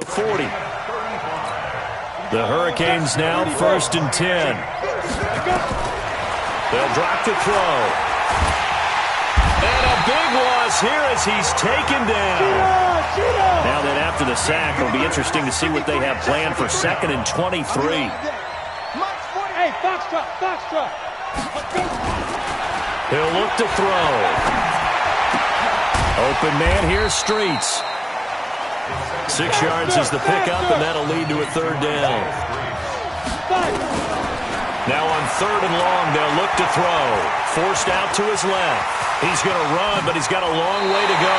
The 40. The Hurricanes now 1st and 10. They'll drop to throw. And a big loss here as he's taken down. Now that after the sack, it'll be interesting to see what they have planned for 2nd and 23. Hey, Foxtrot. He'll look to throw. Open man here, Streets. 6 yards is the pickup, and that'll lead to a 3rd down. Now on 3rd and long, they'll look to throw. Forced out to his left. He's going to run, but he's got a long way to go.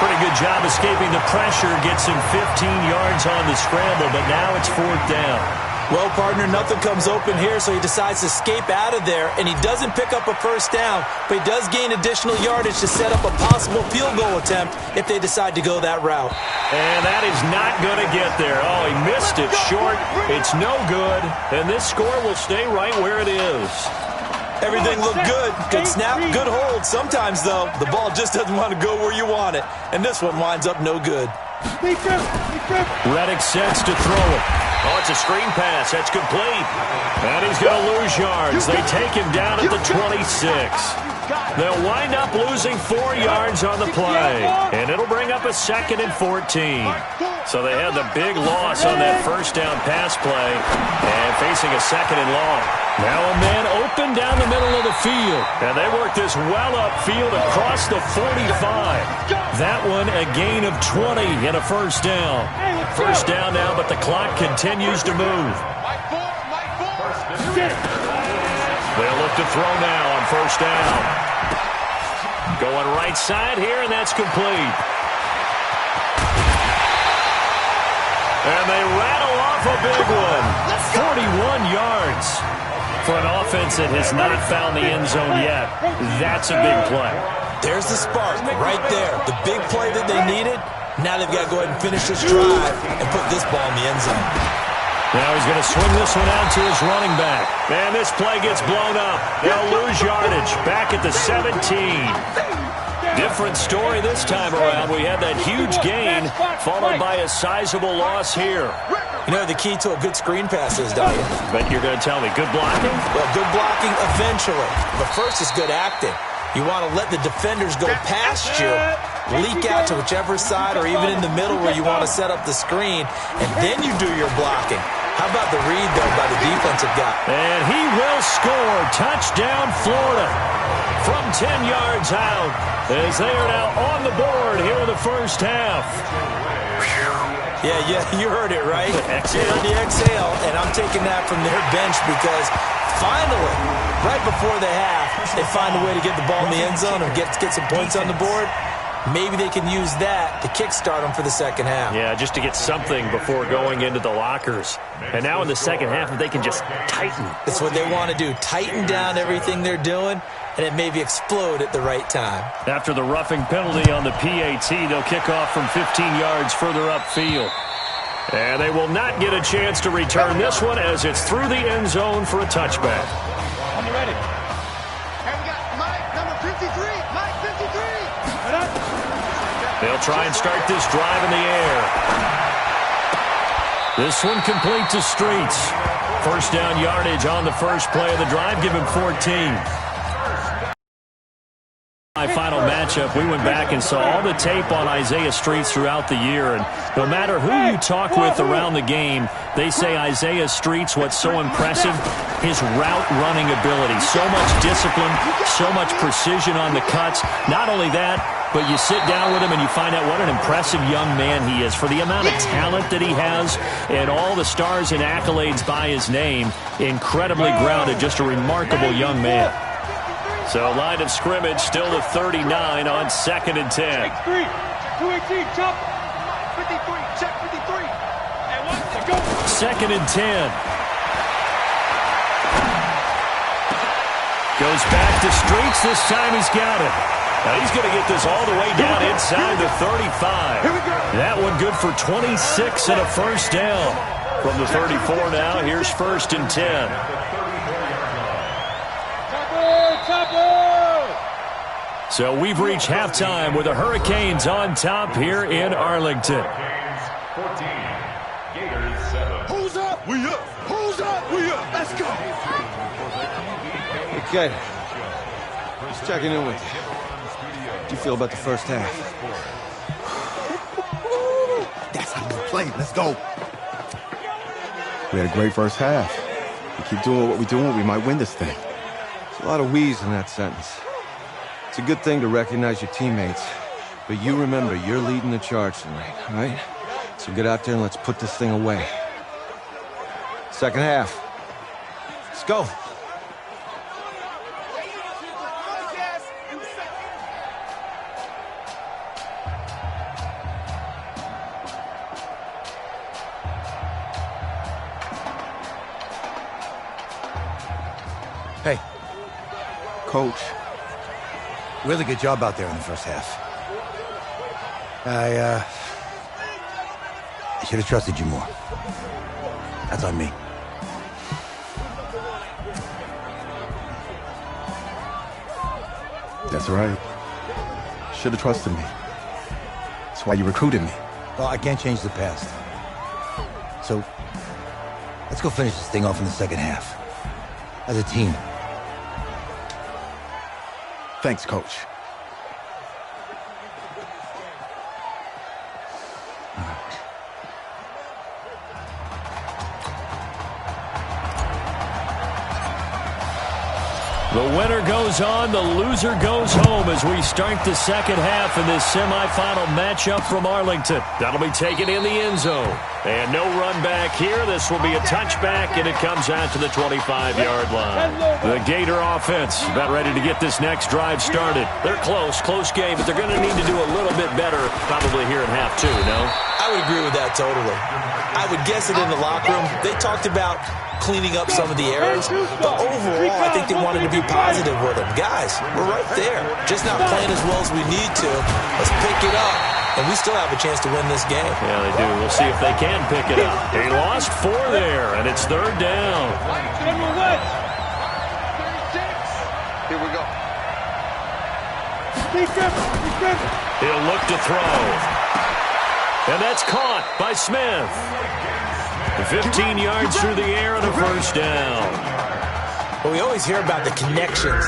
Pretty good job escaping the pressure. Gets him 15 yards on the scramble, but now it's 4th down. Well, partner, nothing comes open here, so he decides to escape out of there, and he doesn't pick up a 1st down, but he does gain additional yardage to set up a possible field goal attempt if they decide to go that route. And that is not going to get there. Oh, he missed it short. It's no good, and this score will stay right where it is. Everything looked good. Good snap, good hold. Sometimes, though, the ball just doesn't want to go where you want it, and this one winds up no good. Reddick sets to throw it. Oh, it's a screen pass. That's complete. And he's going to lose yards. They take him down at the 26. They'll wind up losing 4 yards on the play. And it'll bring up a 2nd and 14. So they had the big loss on that 1st down pass play. And facing a 2nd and long. Now a man open down the middle of the field. And they work this well upfield across the 45. That one a gain of 20 and a 1st down. 1st down now, but the clock continues to move. They'll look to throw now on 1st down. Going right side here, and that's complete. And they rattle off a big one. 41 yards. For an offense that has not found the end zone yet, that's a big play. There's the spark right there. The big play that they needed. Now they've got to go ahead and finish this drive and put this ball in the end zone. Now he's going to swing this one out to his running back. And this play gets blown up. They'll lose yardage back at the 17. Different story this time around. We had that huge gain followed by a sizable loss here. You know the key to a good screen pass is, don't you? But you're going to tell me, good blocking? Well, good blocking eventually. But first is good acting. You want to let the defenders go past you, leak out to whichever side or even in the middle where you want to set up the screen, and then you do your blocking. How about the read, though, by the defensive guy? And he will score. Touchdown, Florida. From 10 yards out, as they are now on the board here in the 1st half. Yeah, you heard it, right? Exhale. The exhale, and I'm taking that from their bench because finally, right before the half, they find a way to get the ball in the end zone and get some points on the board. Maybe they can use that to kickstart them for the 2nd half. Yeah, just to get something before going into the lockers. And now in the 2nd half, if they can just tighten. That's what they want to do, tighten down everything they're doing, and it maybe explode at the right time. After the roughing penalty on the PAT, they'll kick off from 15 yards further upfield. And they will not get a chance to return this one as it's through the end zone for a touchback. Are you ready? And we got Mike, number 53. Mike, 53. They'll try and start this drive in the air. This one complete to Streets. 1st down yardage on the first play of the drive. Give him 14. My final matchup, we went back and saw all the tape on Isaiah Streets throughout the year, and no matter who you talk with around the game, they say Isaiah Streets, what's so impressive, his route running ability, so much discipline, so much precision on the cuts. Not only that, but you sit down with him and you find out what an impressive young man he is for the amount of talent that he has and all the stars and accolades by his name. Incredibly grounded, just a remarkable young man. So line of scrimmage still the 39 on 2nd and 10. 218, jump. 53, check 53. And 1 to go. 2nd and 10. Goes back to Streets. This time he's got it. Now he's going to get this all the way down inside the 35. That one good for 26 and a 1st down. From the 34 now, here's 1st and 10. So we've reached halftime with the Hurricanes on top here in Arlington. 14. up? We up. Who's up? We up. Let's go. Okay. Just checking in with you. How do you feel about the first half? That's how we play. Let's go. We had a great first half. We keep doing what we're doing, we might win this thing. There's a lot of we's in that sentence. It's a good thing to recognize your teammates, but you remember, you're leading the charge tonight, all right? So get out there and let's put this thing away. Second half. Let's go. Hey, Coach, really good job out there in the first half. I should have trusted you more. That's on me. that's right. Should have trusted me. That's why you recruited me. Well, I can't change the past. So, let's go finish this thing off in the second half. As a team. Thanks, Coach. The winner goes on, the loser goes home as we start the second half in this semifinal matchup from Arlington. That'll be taken in the end zone. And no run back here. This will be a touchback, and it comes out to the 25-yard line. The Gator offense about ready to get this next drive started. They're close game, but they're going to need to do a little bit better probably here in half two, no? I would agree with that totally. I would guess it in the locker room. They talked about cleaning up some of the errors, but overall, I think they wanted to be positive with them. Guys, we're right there. Just not playing as well as we need to. Let's pick it up, and we still have a chance to win this game. Yeah, they do. We'll see if they can pick it up. He lost 4 there, and it's third down. Here we go. He'll look to throw. And that's caught by Smith. 15 yards through the air and a first down. But we always hear about the connections.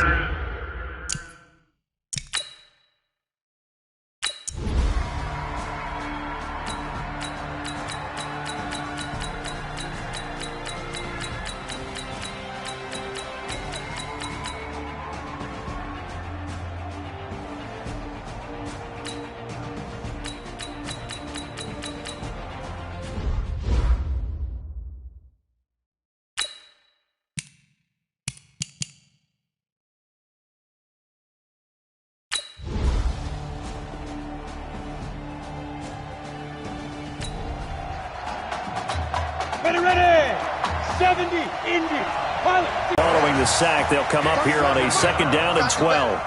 Ready! 70, Indy, Following the sack, they'll come up here on a second down and 12.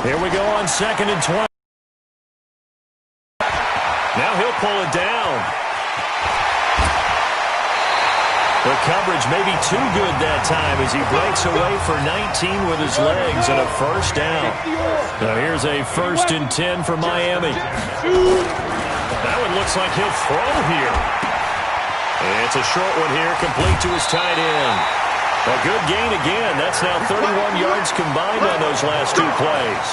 Here we go on second and 12. Now he'll pull it down. The coverage may be too good that time as he breaks away for 19 with his legs and a first down. Now here's a 1st and 10 for Miami. That one looks like he'll throw here. It's a short one here, complete to his tight end. A good gain again. That's now 31 yards combined on those last 2 plays.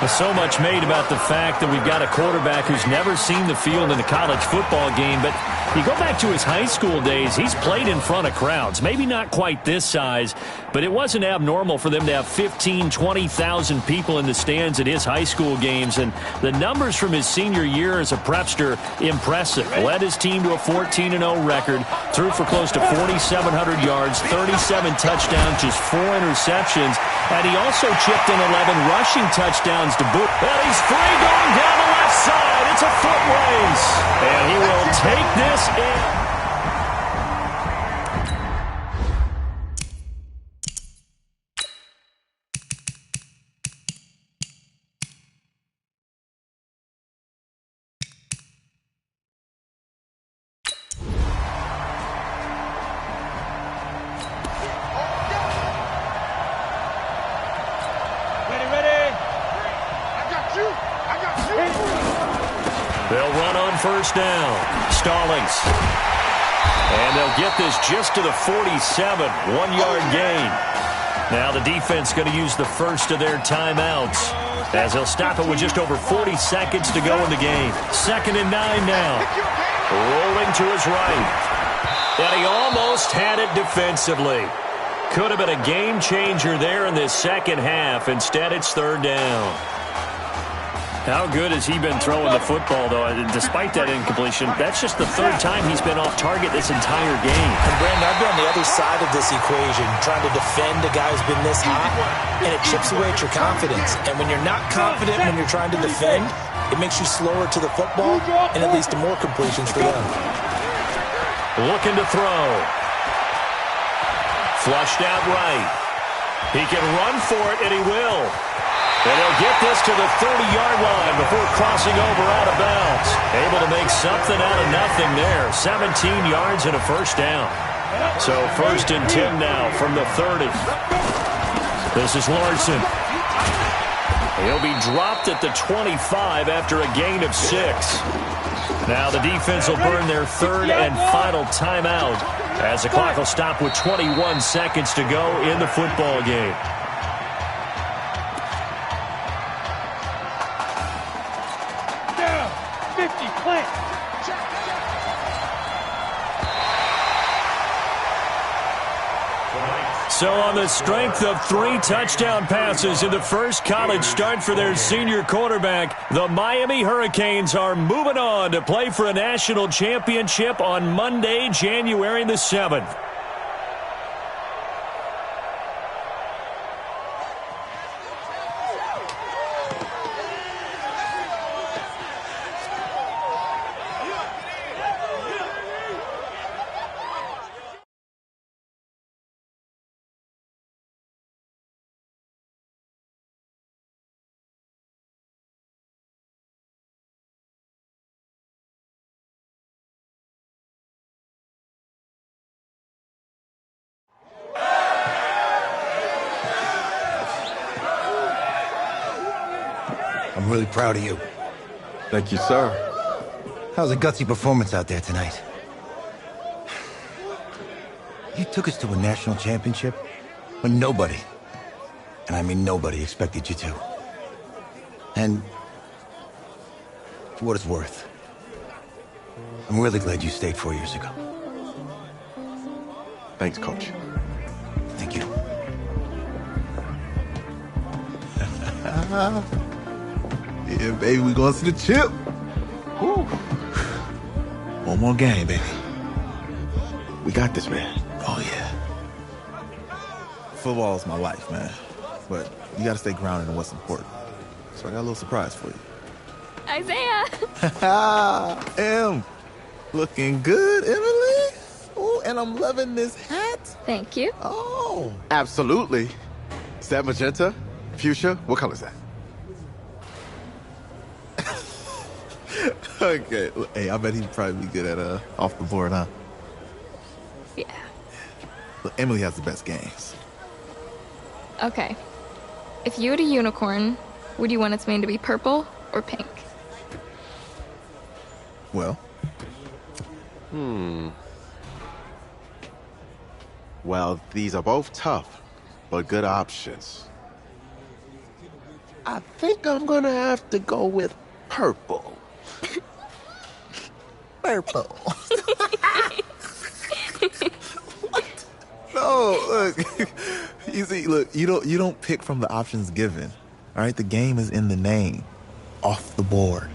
So much made about the fact that we've got a quarterback who's never seen the field in a college football game, but you go back to his high school days, he's played in front of crowds. Maybe not quite this size, but it wasn't abnormal for them to have 15,000, 20,000 people in the stands at his high school games, and the numbers from his senior year as a prepster, impressive. Led his team to a 14-0 record, threw for close to 4,700 yards, 37 touchdowns, just 4 interceptions, and he also chipped in 11 rushing touchdowns to boot. And he's free going down the left side. It's a foot race. And he will take this in. They'll run on first down. Stallings. And they'll get this just to the 47, 1-yard gain. Now the defense going to use the first of their timeouts as they'll stop it with just over 40 seconds to go in the game. 2nd and 9 now. Rolling to his right. And he almost had it defensively. Could have been a game changer there in this second half. Instead, it's 3rd down. How good has he been throwing the football, though? Despite that incompletion, that's just the 3rd time he's been off target this entire game. And, Brandon, I've been on the other side of this equation, trying to defend a guy who's been this hot, and it chips away at your confidence. And when you're not confident when you're trying to defend, it makes you slower to the football, and it leads to more completions for them. Looking to throw. Flushed out right. He can run for it, and he will. And he'll get this to the 30-yard line before crossing over out of bounds. Able to make something out of nothing there. 17 yards and a 1st down. So 1st and 10 now from the 30. This is Larson. He'll be dropped at the 25 after a gain of 6. Now the defense will burn their 3rd and final timeout as the clock will stop with 21 seconds to go in the football game. So on the strength of 3 touchdown passes in the first college start for their senior quarterback, the Miami Hurricanes are moving on to play for a national championship on Monday, January the 7th. I'm really proud of you. Thank you, sir. That was a gutsy performance out there tonight. You took us to a national championship when nobody, and I mean nobody, expected you to. And for what it's worth, I'm really glad you stayed 4 years ago. Thanks, Coach. Thank you. Yeah, baby, we going to the chip. Whew. One more game, baby. We got this, man. Oh, yeah. Football is my life, man. But you got to stay grounded in what's important. So I got a little surprise for you. Isaiah! Looking good, Emily. Oh, and I'm loving this hat. Thank you. Oh. Absolutely. Is that magenta? Fuchsia? What color is that? Okay. Well, hey, I bet he'd probably be good at off the board, huh? Yeah. Look, Emily has the best games. Okay. If you had a unicorn, would you want its mane to be purple or pink? Well. Well, these are both tough, but good options. I think I'm gonna have to go with purple. Purple. No, look. You see, look, you don't pick from the options given. All right, the game is in the name. Off the board.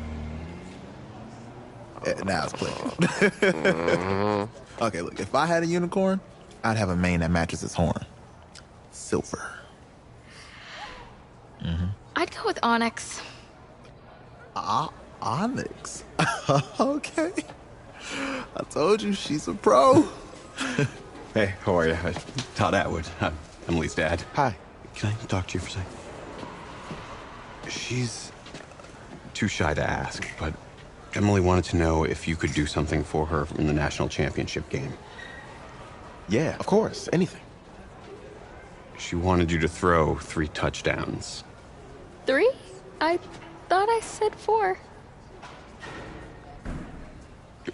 Now it's clicking. Okay, look, if I had a unicorn, I'd have a mane that matches its horn. Silver. I'd go with onyx. Onyx. Okay. I told you she's a pro. Hey, how are you? Todd Atwood. I'm Emily's dad. Hi. Can I talk to you for a second? She's too shy to ask, but Emily wanted to know if you could do something for her in the national championship game. Yeah, of course. Anything. She wanted you to throw 3 touchdowns. 3? I thought I said 4.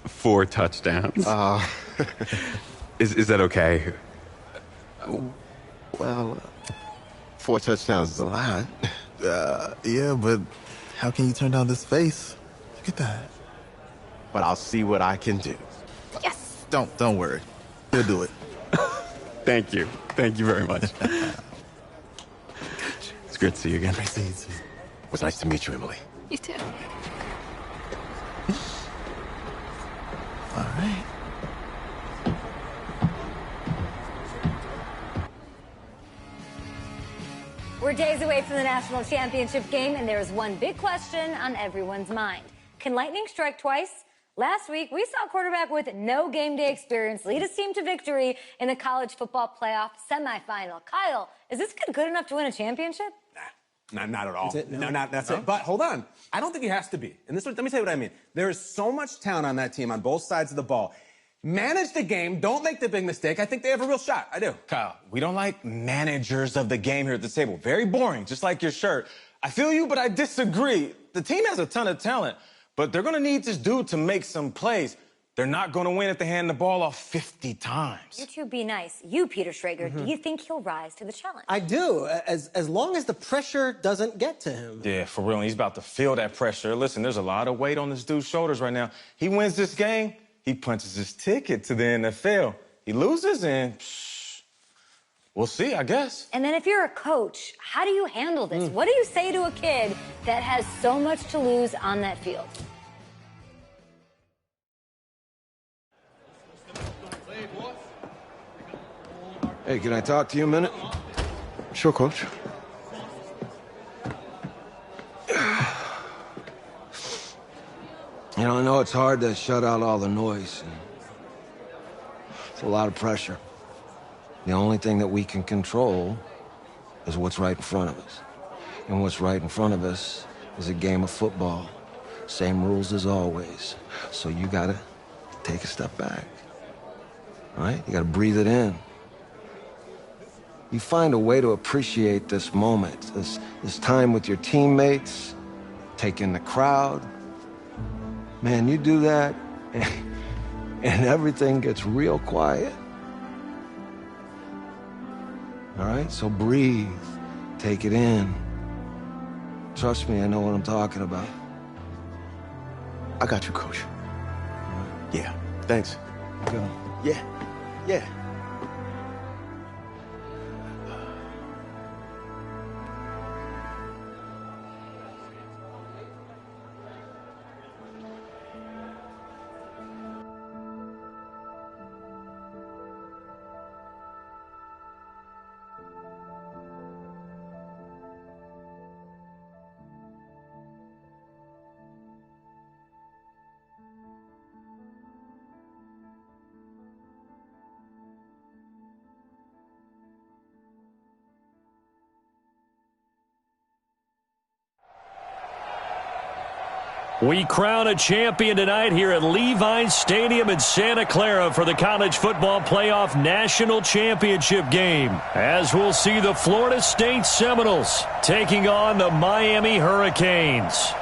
4 touchdowns. Is that okay? Well, 4 touchdowns is a lot. Yeah, but how can you turn down this face? Look at that. But I'll see what I can do. Yes! Don't worry. He'll do it. Thank you. Thank you very much. It's great to see you again. Great seeing you too. It was nice to meet you, Emily. You too. All right. We're days away from the national championship game, and there is one big question on everyone's mind. Can lightning strike twice? Last week, we saw a quarterback with no game day experience lead his team to victory in the college football playoff semifinal. Kyle, is this kid good enough to win a championship? Not at all. That's it? No, that's it. But hold on. I don't think he has to be. And let me tell you what I mean. There is so much talent on that team on both sides of the ball. Manage the game. Don't make the big mistake. I think they have a real shot. I do. Kyle, we don't like managers of the game here at the table. Very boring, just like your shirt. I feel you, but I disagree. The team has a ton of talent, but they're going to need this dude to make some plays. They're not going to win if they hand the ball off 50 times. You two be nice. You, Peter Schrager, do you think he'll rise to the challenge? I do, as long as the pressure doesn't get to him. Yeah, for real. And he's about to feel that pressure. Listen, there's a lot of weight on this dude's shoulders right now. He wins this game, he punches his ticket to the NFL. He loses, and we'll see, I guess. And then if you're a coach, how do you handle this? What do you say to a kid that has so much to lose on that field? Hey, can I talk to you a minute? Sure, Coach. You know, I know it's hard to shut out all the noise. It's a lot of pressure. The only thing that we can control is what's right in front of us. And what's right in front of us is a game of football. Same rules as always. So you gotta take a step back. All right? You gotta breathe it in. You find a way to appreciate this moment, this time with your teammates, take in the crowd. Man, you do that, and everything gets real quiet. All right? So breathe. Take it in. Trust me, I know what I'm talking about. I got you, Coach. Yeah, thanks. Go. Yeah. We crown a champion tonight here at Levi's Stadium in Santa Clara for the College Football Playoff National Championship game, as we'll see the Florida State Seminoles taking on the Miami Hurricanes.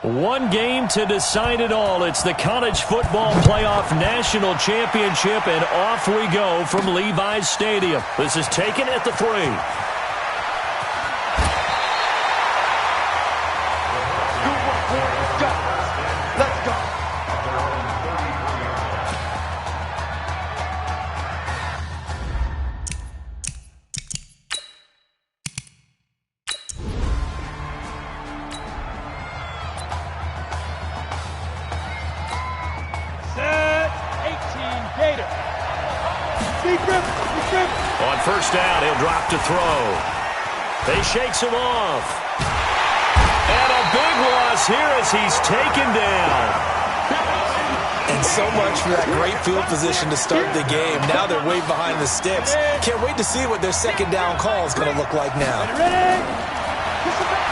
One game to decide it all. It's the College Football Playoff National Championship, and off we go from Levi's Stadium. This is taken at the 3. Let's go. On first down, he'll drop to throw. They shakes him off. And a big loss here as he's taken down. And so much for that great field position to start the game. Now they're way behind the sticks. Can't wait to see what their second down call is going to look like now.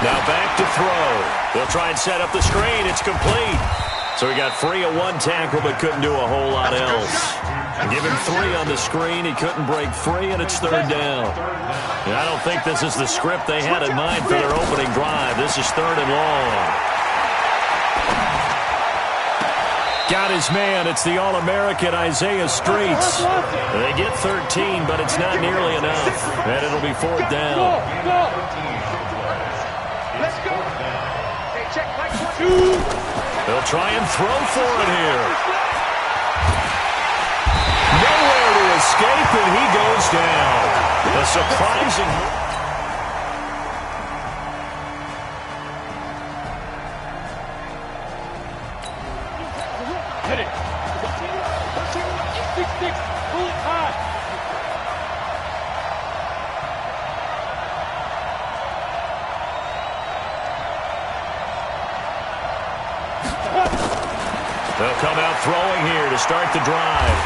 Now back to throw. They'll try and set up the screen. It's complete. So he got free of one tackle but couldn't do a whole lot else. Give him 3 on the screen. He couldn't break free, and it's third down. And I don't think this is the script they had in mind for their opening drive. This is 3rd and long. Got his man. It's the All-American Isaiah Streets. They get 13, but it's not nearly enough. And it'll be 4th down. Let's go. Hey, check. Like 1, 2. They'll try and throw for it here. Nowhere to escape, and he goes down. A surprising... Hit it. 6-6. Pull it high. They'll come out throwing here to start the drive.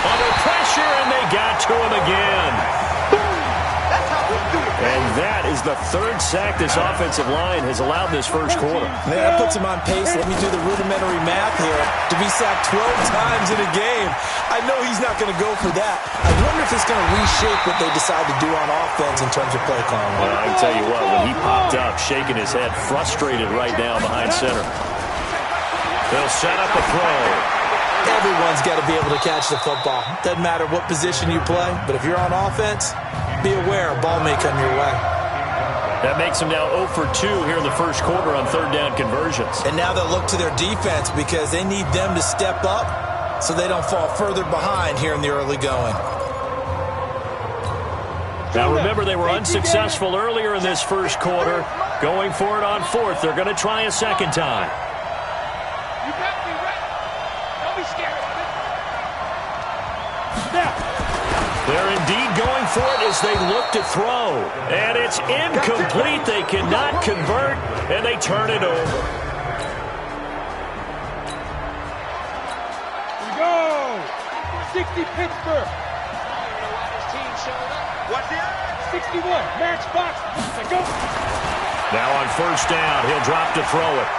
Under pressure, and they got to him again. And that is the 3rd sack this offensive line has allowed this first quarter. Yeah, that puts him on pace. Let me do the rudimentary math here. To be sacked 12 times in a game, I know he's not going to go for that. I wonder if it's going to reshape what they decide to do on offense in terms of play calling. Well, I can tell you what, when he popped up, shaking his head, frustrated right now behind center. They'll set up a throw. Everyone's got to be able to catch the football. Doesn't matter what position you play, but if you're on offense, be aware a ball may come your way. That makes them now 0 for 2 here in the first quarter on 3rd down conversions. And now they'll look to their defense because they need them to step up so they don't fall further behind here in the early going. Now remember, they were unsuccessful earlier in this first quarter. Going for it on 4th. They're going to try a second time. You got me right. Don't be scared of it. Now. They're indeed going for it as they look to throw. And it's incomplete. They cannot convert, and they turn it over. Here we go. 60 Pittsburgh. What's that? 61. Match box. Let's go. Now on first down, he'll drop to throw it.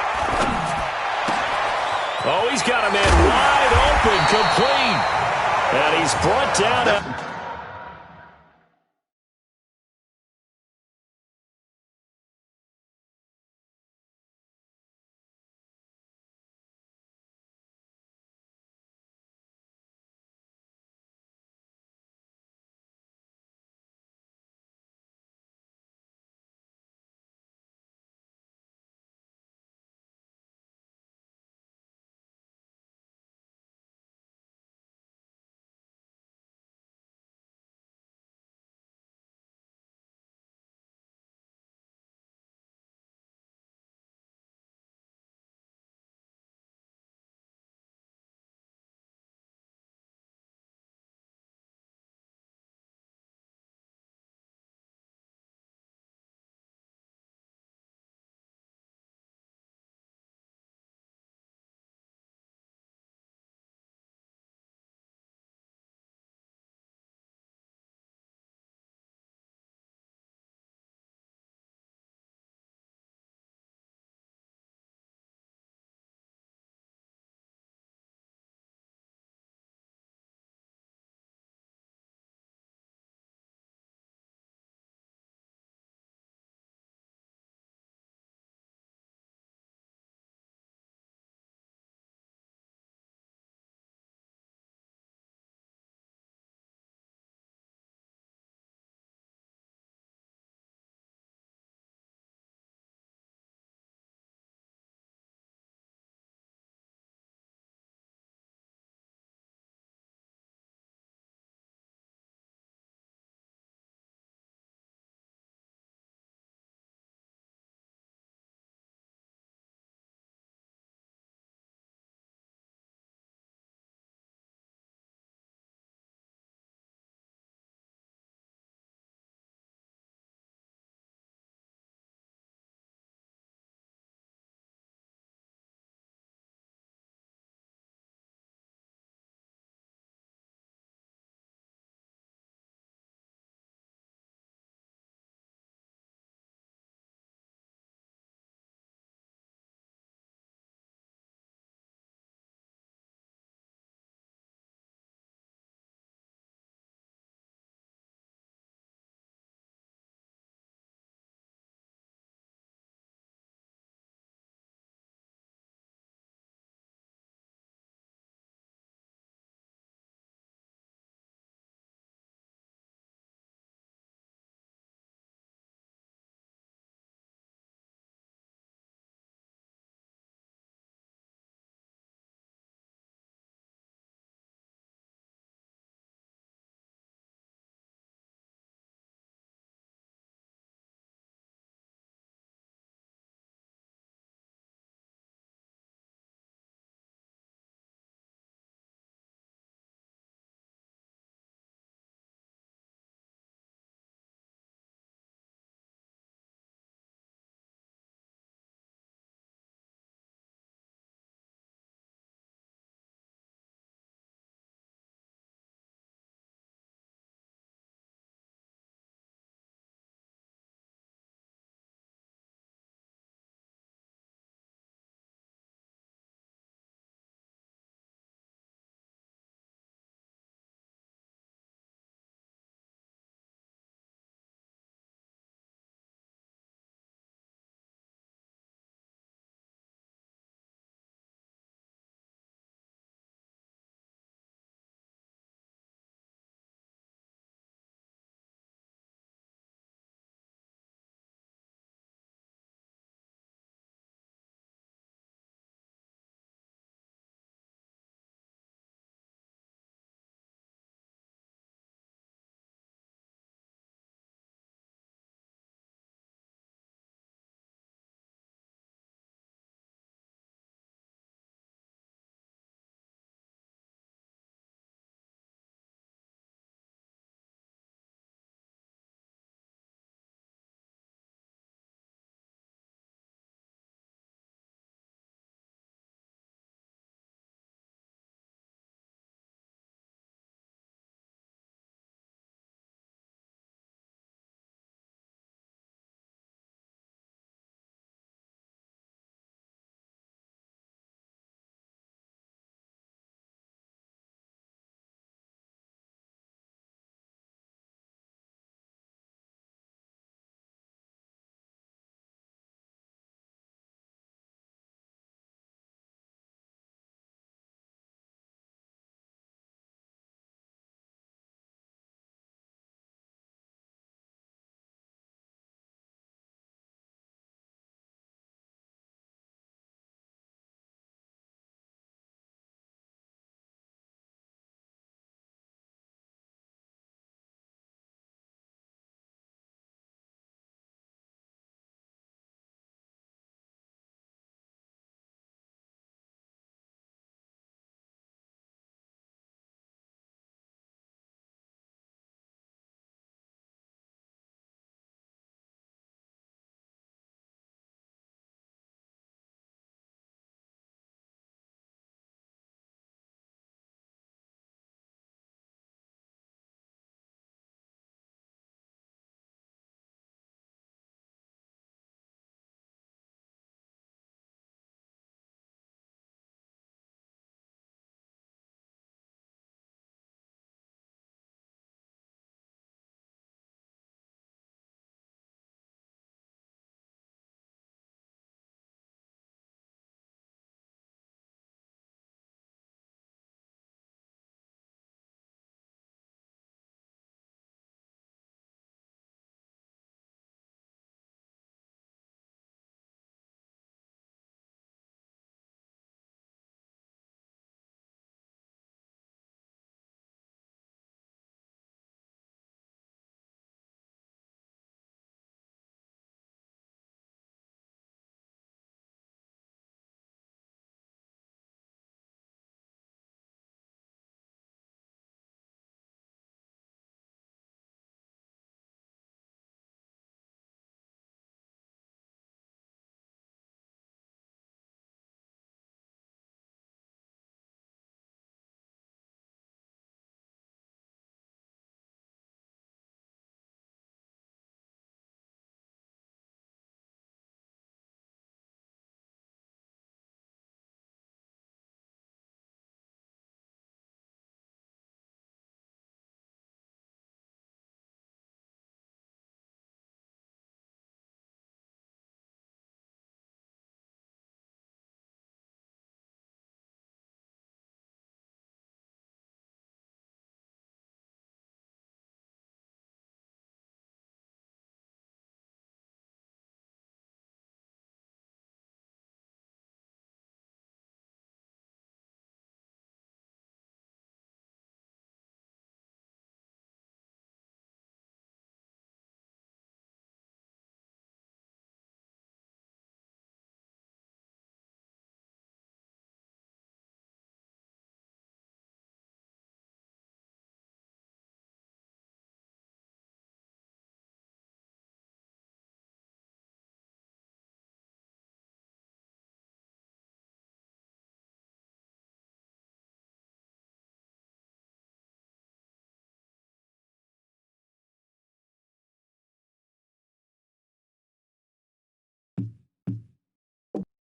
Oh, he's got a man wide open, complete. And he's brought down.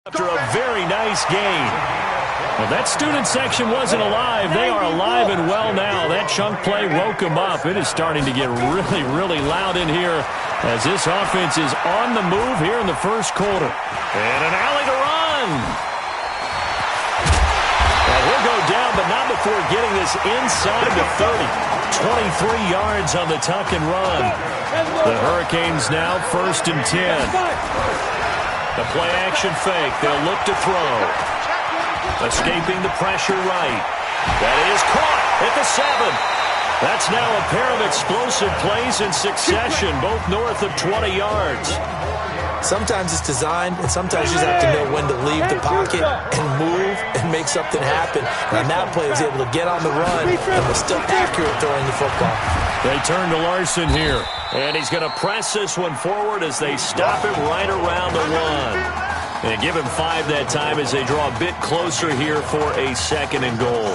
After a very nice game. Well, that student section wasn't alive. They are alive and well now. That chunk play woke them up. It is starting to get really, really loud in here as this offense is on the move here in the first quarter. And an alley to run. And he'll go down, but not before getting this inside the 30. 23 yards on the tuck and run. The Hurricanes now 1st and 10. The play-action fake. They'll look to throw. Escaping the pressure right. That is caught at the 7. That's now a pair of explosive plays in succession, both north of 20 yards. Sometimes it's designed, and sometimes you just have to know when to leave the pocket and move and make something happen. And that play was able to get on the run and was still accurate throwing the football. They turn to Larson here, and he's going to press this one forward as they stop him right around the 1. And give him 5 that time as they draw a bit closer here for a 2nd and goal.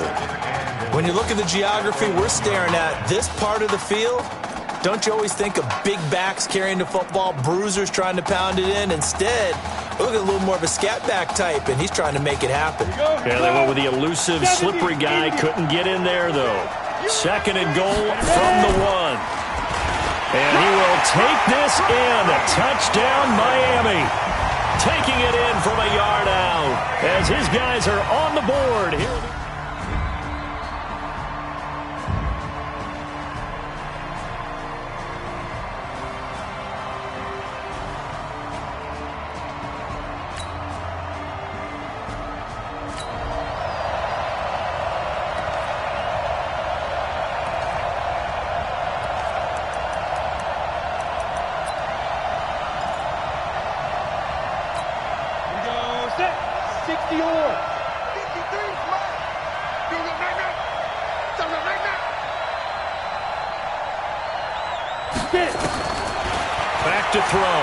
When you look at the geography we're staring at, this part of the field, don't you always think of big backs carrying the football, bruisers trying to pound it in? Instead, look at a little more of a scat back type, and he's trying to make it happen. Yeah, they went with the elusive, slippery guy. Couldn't get in there, though. 2nd and goal from the 1. And he will take this in. A touchdown, Miami. Taking it in from a yard out as his guys are on the board here. Back to throw.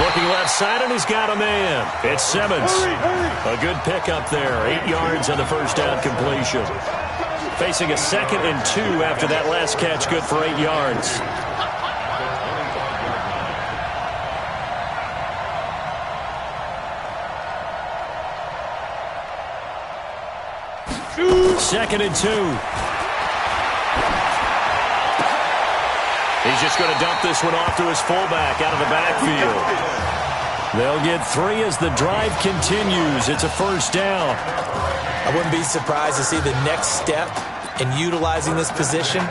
Looking left side, and he's got a man. It's Simmons. A good pickup there. 8 yards on the first down completion. Facing a 2nd and 2 after that last catch. Good for 8 yards. Second and 2. He's just going to dump this one off to his fullback out of the backfield. They'll get 3 as the drive continues. It's a first down. I wouldn't be surprised to see the next step in utilizing this position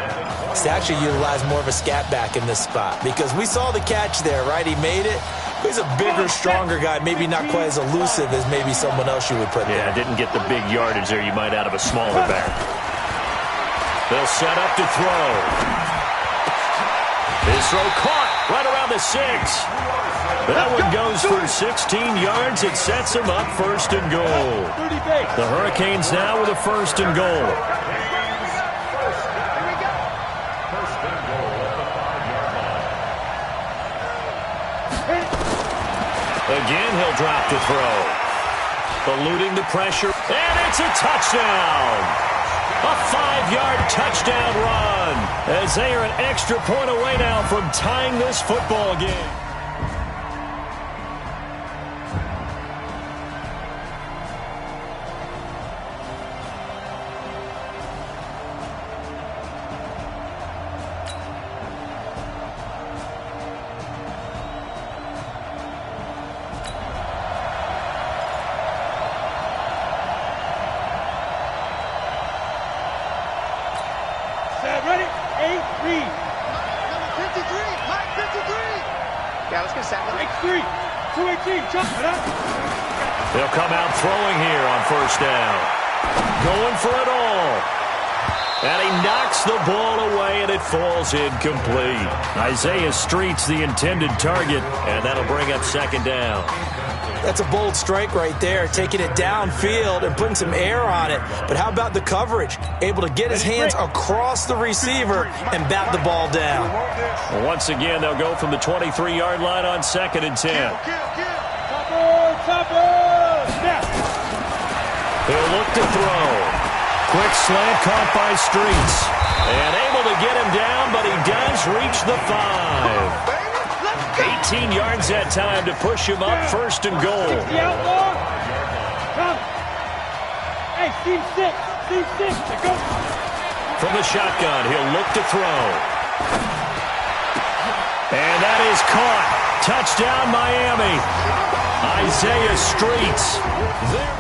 is to actually utilize more of a scat back in this spot, because we saw the catch there, right? He made it. He's a bigger, stronger guy, maybe not quite as elusive as maybe someone else you would put there. Yeah, didn't get the big yardage there you might out of a smaller back. They'll set up to throw. His throw caught right around the 6. That one goes for 16 yards. It sets him up 1st and goal. The Hurricanes now with a 1st and goal. Again, he'll drop the throw. Eluding the pressure, and it's a touchdown. A 5-yard touchdown run as they are an extra point away now from tying this football game. Ready? 8-3. Number 53. Mike 53. Yeah, let's get set. 8-3. 2-18. Jump. They'll come out throwing here on first down. Going for it all. And he knocks the ball away, and it falls incomplete. Isaiah Street's the intended target, and that'll bring up 2nd down. That's a bold strike right there, taking it downfield and putting some air on it. But how about the coverage? Able to get his hands across the receiver and bat the ball down. Well, once again, they'll go from the 23-yard line on 2nd and 10. He'll look to throw. Quick slant caught by Streets. And able to get him down, but he does reach the 5. 18 yards that time to push him up, first and goal. The outlaw. Come. Hey, team six. Team six. Go. From the shotgun, he'll look to throw. And that is caught. Touchdown, Miami. Isaiah Streets. There.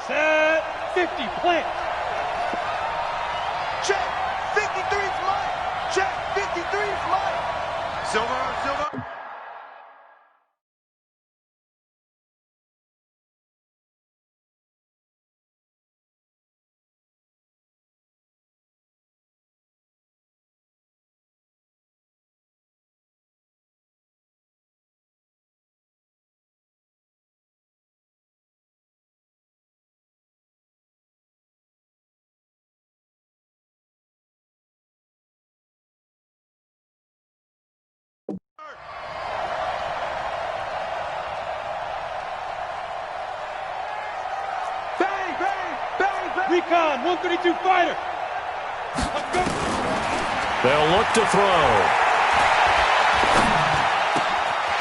Set 50, plant. Check, 53 is mine. Check, 53 is mine. Silver. Recon, 132 fighter. They'll look to throw.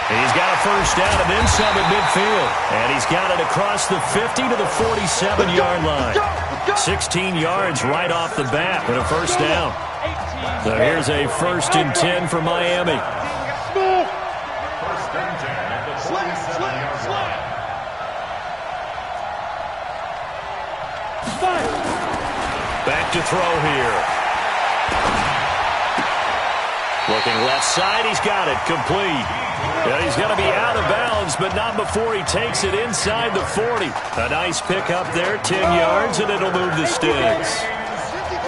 He's got a first down and then some at midfield. And he's got it across the 50 to the 47-yard line. 16 yards right off the bat with a first down. So here's a 1st and 10 for Miami. Back to throw here. Looking left side, he's got it, complete. Yeah, he's going to be out of bounds, but not before he takes it inside the 40. A nice pickup there, 10 yards, and it'll move the sticks.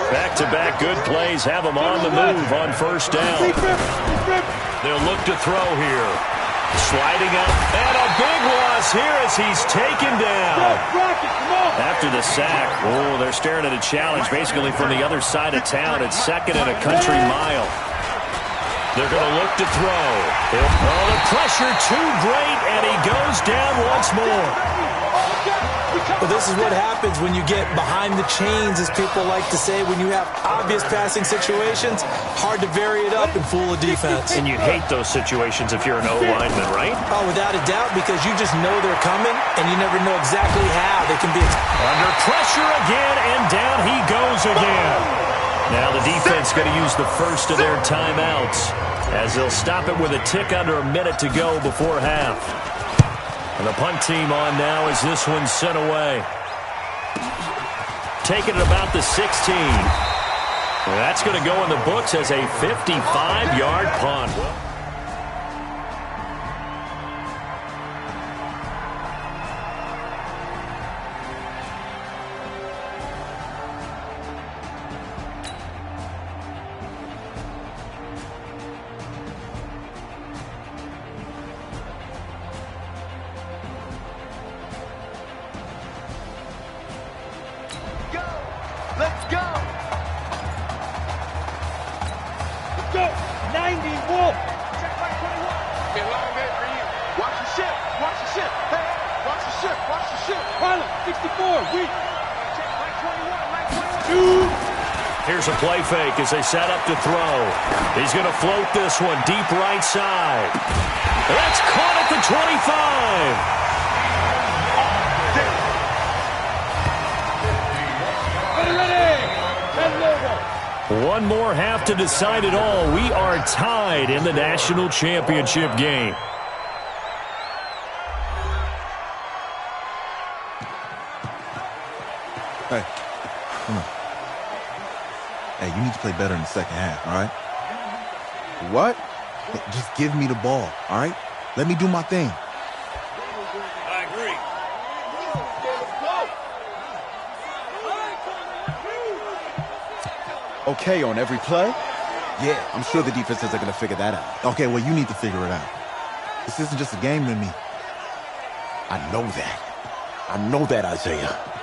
Back-to-back good plays have him on the move on first down. They'll look to throw here. Sliding up, and a big loss here as he's taken down. After the sack, oh, they're staring at a challenge basically from the other side of town. It's 2nd and a country mile. They're going to look to throw. Oh, the pressure too great, and he goes down once more. Well, this is what happens when you get behind the chains, as people like to say. When you have obvious passing situations, hard to vary it up and fool a defense. And you hate those situations if you're an O-lineman, right? Oh, without a doubt, because you just know they're coming, and you never know exactly how they can be. Under pressure again, and down he goes again. Now the defense going to use the first of their timeouts, as they'll stop it with a tick under a minute to go before half. And the punt team on now as this one's sent away. Taking it about the 16. That's going to go in the books as a 55-yard punt. Let's go! Let's go! 90, Wolf! Check by 21. Be a long day for you. Watch the ship. Watch the ship. Hey, watch the ship. Watch the ship. Pilot, 64, weak. Check by 21. Here's a play fake as they set up to throw. He's going to float this one deep right side. That's caught at the 25. One more half to decide it all. We are tied in the national championship game. Hey, come on. Hey, you need to play better in the second half, all right? What? Hey, just give me the ball, all right? Let me do my thing. I agree. okay on every play? Yeah, I'm sure the defenses are going to figure that out. Okay, well, you need to figure it out. This isn't just a game to me. I know that, Isaiah.